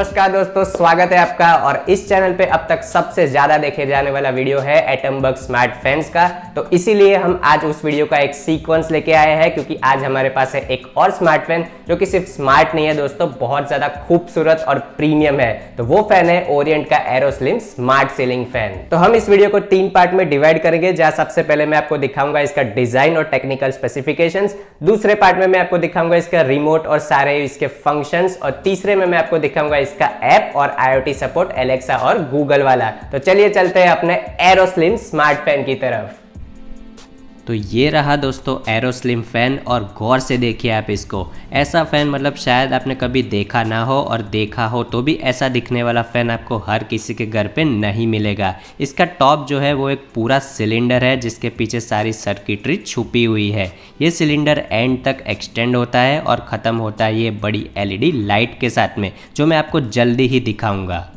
नमस्कार दोस्तों, स्वागत है आपका। और इस चैनल पे अब तक सबसे ज्यादा देखे जाने वाला वीडियो है एटम बग स्मार्ट फैंस का। तो इसीलिए हम आज उस वीडियो का एक सीक्वेंस लेके आए हैं, क्योंकि आज हमारे पास है एक और स्मार्ट फैन जो कि सिर्फ स्मार्ट नहीं है दोस्तों, बहुत ज्यादा खूबसूरत और प्रीमियम है। तो वो फैन है ओरिएंट का एरोस्लिम स्मार्ट सीलिंग फैन। तो हम इस वीडियो को 3 पार्ट में डिवाइड करेंगे, जहां सबसे पहले मैं आपको दिखाऊंगा इसका डिजाइन और टेक्निकल स्पेसिफिकेशंस, दूसरे पार्ट में मैं आपको दिखाऊंगा इसका रिमोट और सारे इसके फंक्शंस, और तीसरे में मैं आपको दिखाऊंगा इसका ऐप और IoT सपोर्ट एलेक्सा और गूगल वाला। तो चलिए चलते हैं अपने एरोस्लिम स्मार्ट फैन की तरफ। तो ये रहा दोस्तों एरोस्लिम फैन, और गौर से देखिए आप इसको। ऐसा फैन मतलब शायद आपने कभी देखा ना हो, और देखा हो तो भी ऐसा दिखने वाला फैन आपको हर किसी के घर पे नहीं मिलेगा। इसका टॉप जो है वो एक पूरा सिलेंडर है, जिसके पीछे सारी सर्किटरी छुपी हुई है। ये सिलेंडर एंड तक एक्सटेंड होता है और ख़त्म होता है ये बड़ी LED लाइट के साथ में, जो मैं आपको जल्दी ही दिखाऊंगा।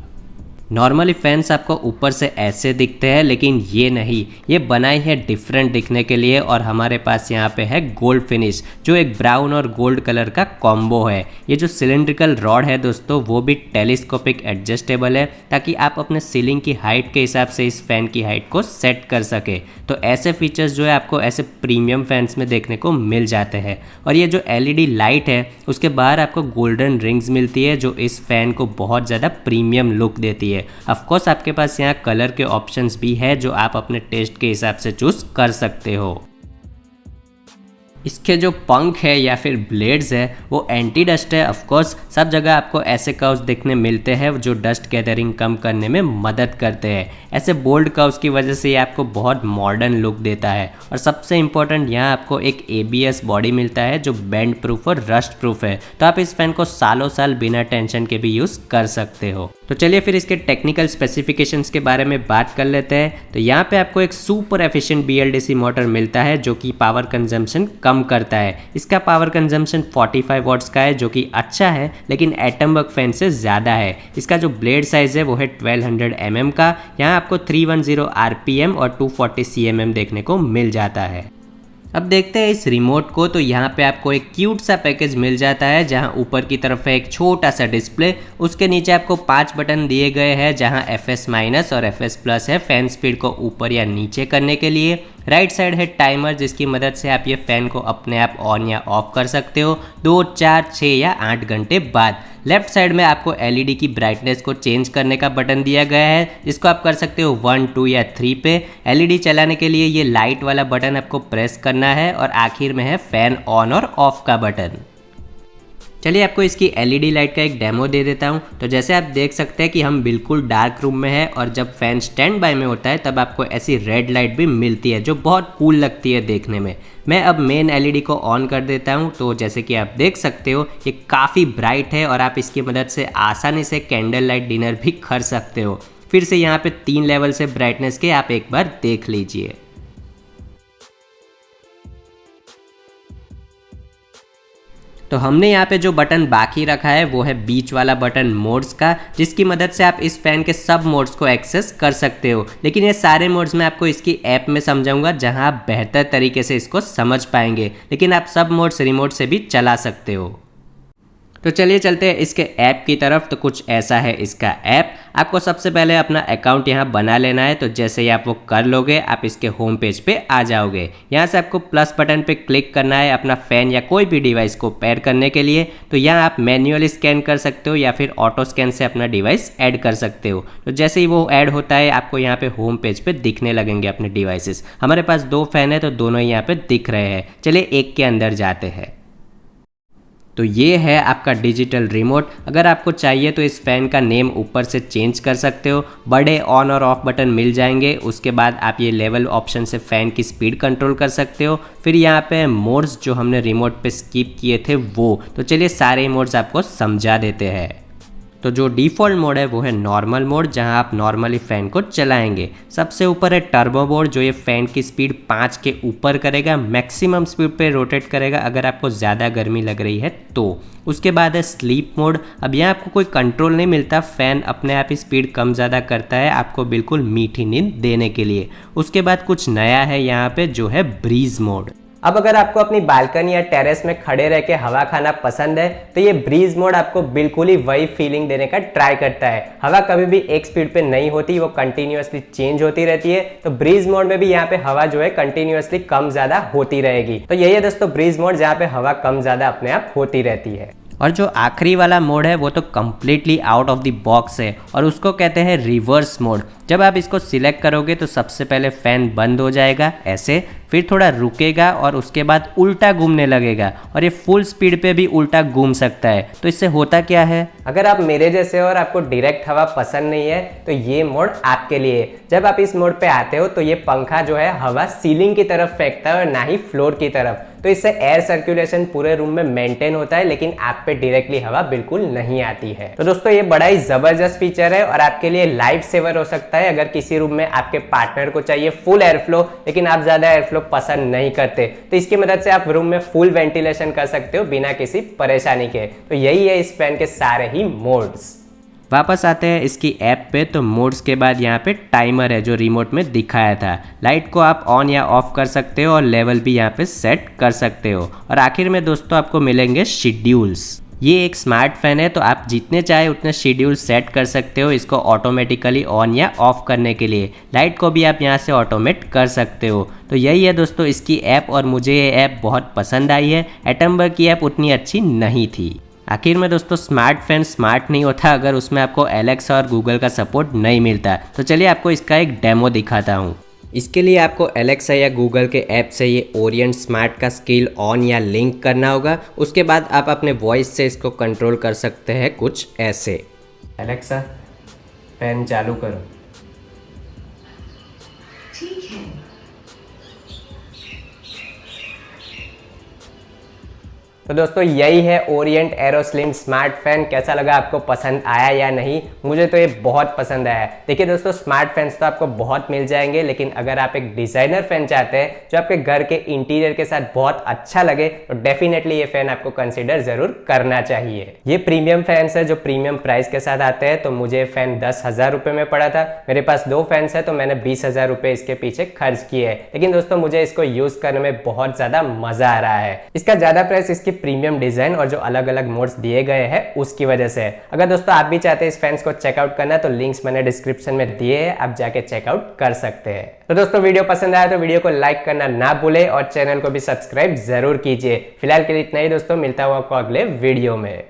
नॉर्मली फैंस आपको ऊपर से ऐसे दिखते हैं, लेकिन ये नहीं, ये बनाई है डिफरेंट दिखने के लिए। और हमारे पास यहाँ पे है गोल्ड फिनिश, जो एक ब्राउन और गोल्ड कलर का कॉम्बो है। ये जो सिलेंड्रिकल रॉड है दोस्तों, वो भी टेलीस्कोपिक एडजस्टेबल है, ताकि आप अपने सीलिंग की हाइट के हिसाब से इस फैन की हाइट को सेट कर सके। तो ऐसे फीचर्स जो है आपको ऐसे प्रीमियम फैंस में देखने को मिल जाते हैं। और ये जो LED लाइट है, उसके बाहर आपको गोल्डन रिंग्स मिलती है, जो इस फैन को बहुत ज़्यादा प्रीमियम लुक देती है। ऑफ कोर्स आपके पास यहाँ कलर के ऑप्शंस भी है, जो आप अपने टेस्ट के हिसाब से चूज कर सकते हो। इसके जो पंख है या फिर ब्लेड्स है वो एंटी डस्ट है। ऑफ कोर्स सब जगह आपको ऐसे कर्व्स देखने मिलते हैं, जो डस्ट गैदरिंग कम करने में मदद करते हैं। ऐसे बोल्ड कर्व्स की वजह से ये आपको बहुत मॉडर्न लुक देता है। और सबसे इम्पोर्टेंट, यहाँ आपको एक ABS बॉडी मिलता है, जो बैंड प्रूफ और रस्ट प्रूफ है। तो आप इस फैन को सालों साल बिना टेंशन के भी यूज़ कर सकते हो। तो चलिए फिर इसके टेक्निकल स्पेसिफिकेशंस के बारे में बात कर लेते हैं। तो यहाँ पे आपको एक सुपर एफिशिएंट BLDC मोटर मिलता है, जो कि पावर कंजम्पशन कम करता है। इसका पावर कंजम्पशन 45 वॉट्स का है, जो कि अच्छा है, लेकिन एटम बग फैन से ज़्यादा है। इसका जो ब्लेड साइज है वो है 1200 mm का। यहाँ आपको 310 RPM और 240 CMM देखने को मिल जाता है। अब देखते हैं इस रिमोट को। तो यहाँ पे आपको एक क्यूट सा पैकेज मिल जाता है, जहाँ ऊपर की तरफ है एक छोटा सा डिस्प्ले, उसके नीचे आपको 5 बटन दिए गए हैं, जहाँ FS- और FS+ है फैन स्पीड को ऊपर या नीचे करने के लिए। राइट साइड है टाइमर, जिसकी मदद से आप ये फैन को अपने आप ऑन या ऑफ कर सकते हो 2, 4, 6 या 8 घंटे बाद। लेफ्ट साइड में आपको LED की ब्राइटनेस को चेंज करने का बटन दिया गया है, जिसको आप कर सकते हो 1, 2 या 3 पे। LED चलाने के लिए ये लाइट वाला बटन आपको प्रेस करना है, और आखिर में है फैन ऑन और ऑफ का बटन। चलिए आपको इसकी LED लाइट का एक डेमो दे देता हूँ। तो जैसे आप देख सकते हैं कि हम बिल्कुल डार्क रूम में है, और जब फैन स्टैंड बाय में होता है तब आपको ऐसी रेड लाइट भी मिलती है, जो बहुत कूल लगती है देखने में। मैं अब मेन LED को ऑन कर देता हूँ। तो जैसे कि आप देख सकते हो, ये काफ़ी ब्राइट है, और आप इसकी मदद से आसानी से कैंडल लाइट डिनर भी कर सकते हो। फिर से यहाँ पे 3 लेवल से ब्राइटनेस के आप एक बार देख लीजिए। तो हमने यहाँ पे जो बटन बाकी रखा है वो है बीच वाला बटन मोड्स का, जिसकी मदद से आप इस फैन के सब मोड्स को एक्सेस कर सकते हो। लेकिन ये सारे मोड्स मैं आपको इसकी ऐप में समझाऊंगा, जहां आप बेहतर तरीके से इसको समझ पाएंगे। लेकिन आप सब मोड्स रिमोट से भी चला सकते हो। तो चलिए चलते हैं इसके ऐप की तरफ। तो कुछ ऐसा है इसका ऐप। आपको सबसे पहले अपना अकाउंट यहाँ बना लेना है। तो जैसे ही आप वो कर लोगे, आप इसके होम पेज पे आ जाओगे। यहाँ से आपको प्लस बटन पे क्लिक करना है अपना फ़ैन या कोई भी डिवाइस को पेयर करने के लिए। तो यहाँ आप मैन्युअली स्कैन कर सकते हो, या फिर ऑटो स्कैन से अपना डिवाइस ऐड कर सकते हो। तो जैसे ही वो ऐड होता है, आपको यहाँ पे होम पेज पे दिखने लगेंगे अपने डिवाइसेस। हमारे पास 2 फैन है, तो दोनों ही यहाँ पे दिख रहे हैं। चलिए एक के अंदर जाते हैं। तो ये है आपका डिजिटल रिमोट। अगर आपको चाहिए तो इस फैन का नेम ऊपर से चेंज कर सकते हो। बड़े ऑन और ऑफ बटन मिल जाएंगे। उसके बाद आप ये लेवल ऑप्शन से फ़ैन की स्पीड कंट्रोल कर सकते हो। फिर यहाँ पे मोड्स जो हमने रिमोट पे स्किप किए थे वो। तो चलिए सारे मोड्स आपको समझा देते हैं। तो जो डिफ़ॉल्ट मोड है वो है नॉर्मल मोड, जहां आप नॉर्मली फ़ैन को चलाएंगे। सबसे ऊपर है टर्बो मोड, जो ये फ़ैन की स्पीड 5 के ऊपर करेगा, मैक्सिमम स्पीड पे रोटेट करेगा अगर आपको ज़्यादा गर्मी लग रही है तो। उसके बाद है स्लीप मोड। अब यहाँ आपको कोई कंट्रोल नहीं मिलता, फ़ैन अपने आप ही स्पीड कम ज़्यादा करता है आपको बिल्कुल मीठी नींद देने के लिए। उसके बाद कुछ नया है यहाँ पे, जो है ब्रीज मोड। अब अगर आपको अपनी बालकनी या टेरेस में खड़े रह के हवा खाना पसंद है तो ये ब्रीज मोड आपको बिल्कुल ही वही फीलिंग देने का ट्राई करता है। हवा कभी भी एक स्पीड पे नहीं होती, वो कंटिन्यूअसली चेंज होती रहती है। तो ब्रीज मोड में भी यहाँ पे हवा जो है कंटिन्यूअसली कम ज्यादा होती रहेगी। तो यही है दोस्तों ब्रीज मोड, जहाँ पे हवा कम ज्यादा अपने आप होती रहती है। और जो आखिरी वाला मोड है वो तो completely out of the box है और उसको कहते हैं रिवर्स मोड। जब आप इसको सिलेक्ट करोगे तो सबसे पहले फैन बंद हो जाएगा ऐसे, फिर थोड़ा रुकेगा और उसके बाद उल्टा घूमने लगेगा और ये फुल स्पीड पे भी उल्टा घूम सकता है। तो इससे होता क्या है, अगर आप मेरे जैसे हो और आपको डायरेक्ट हवा पसंद नहीं है तो ये मोड आपके लिए है। जब आप इस मोड पे आते हो तो ये पंखा जो है हवा सीलिंग की तरफ फेंकता है और ना ही फ्लोर की तरफ। तो इससे एयर सर्कुलेशन पूरे रूम में मेंटेन होता है, लेकिन आप पे डायरेक्टली हवा बिल्कुल नहीं आती है। तो दोस्तों ये बड़ा ही जबरदस्त फीचर है और आपके लिए लाइफ सेवर हो सकता है। अगर किसी रूम में आपके पार्टनर को चाहिए फुल एयर फ्लो लेकिन आप ज्यादा एयर फ्लो पसंद नहीं करते, तो इसकी मदद से आप रूम में फुल वेंटिलेशन कर सकते हो बिना किसी परेशानी के। तो यही है इस फैन के सारे ही मोड्स। वापस आते हैं इसकी ऐप पे। तो मोड्स के बाद यहाँ पे टाइमर है जो रिमोट में दिखाया था। लाइट को आप ऑन या ऑफ कर सकते हो और लेवल भी यहाँ पे सेट कर सकते हो। और आखिर में दोस्तों आपको मिलेंगे शेड्यूल्स। ये एक स्मार्ट फैन है तो आप जितने चाहे उतने शेड्यूल सेट कर सकते हो इसको ऑटोमेटिकली ऑन या ऑफ करने के लिए। लाइट को भी आप यहाँ से ऑटोमेट कर सकते हो। तो यही है दोस्तों इसकी ऐप और मुझे ये ऐप बहुत पसंद आई है। एटमबर्ग की ऐप उतनी अच्छी नहीं थी। आखिर में दोस्तों स्मार्ट फैन स्मार्ट नहीं होता अगर उसमें आपको एलेक्सा और गूगल का सपोर्ट नहीं मिलता। तो चलिए आपको इसका एक डेमो दिखाता हूँ। इसके लिए आपको एलेक्सा या गूगल के ऐप से ये ओरिएंट स्मार्ट का स्किल ऑन या लिंक करना होगा। उसके बाद आप अपने वॉइस से इसको कंट्रोल कर सकते हैं कुछ ऐसे। एलेक्सा फैन चालू करो। ठीक है। तो दोस्तों यही है Orient arrow slim smart fan. कैसा लगा, आपको पसंद आया या नहीं? मुझे तो ये बहुत पसंद आया। देखिए दोस्तों स्मार्ट फैंस तो आपको बहुत मिल जाएंगे, लेकिन अगर आप एक डिजाइनर फैन चाहते हैं जो आपके घर के इंटीरियर के साथ बहुत अच्छा लगे तो डेफिनेटली ये फैन आपको कंसिडर जरूर करना चाहिए। ये प्रीमियम फैंस है जो प्रीमियम प्राइस के साथ आते हैं। तो मुझे फैन 10,000 रुपए में पड़ा था। मेरे पास 2 फैंस है तो मैंने 20,000 रुपए इसके पीछे खर्च किए है। लेकिन दोस्तों मुझे इसको यूज करने में बहुत ज्यादा मजा आ रहा है। इसका ज्यादा प्राइस इसकी प्रीमियम डिजाइन और जो अलग अलग मोड्स दिए गए हैं उसकी वजह से। अगर दोस्तों आप भी चाहते हैं इस फैंस को चेकआउट करना तो लिंक्स मैंने डिस्क्रिप्शन में दिए हैं, आप जाके चेकआउट कर सकते हैं। तो दोस्तों वीडियो पसंद आया तो वीडियो को लाइक करना ना भूले और चैनल को भी सब्सक्राइब जरूर कीजिए। फिलहाल के लिए इतना ही दोस्तों, मिलता हुआ आपको अगले वीडियो में।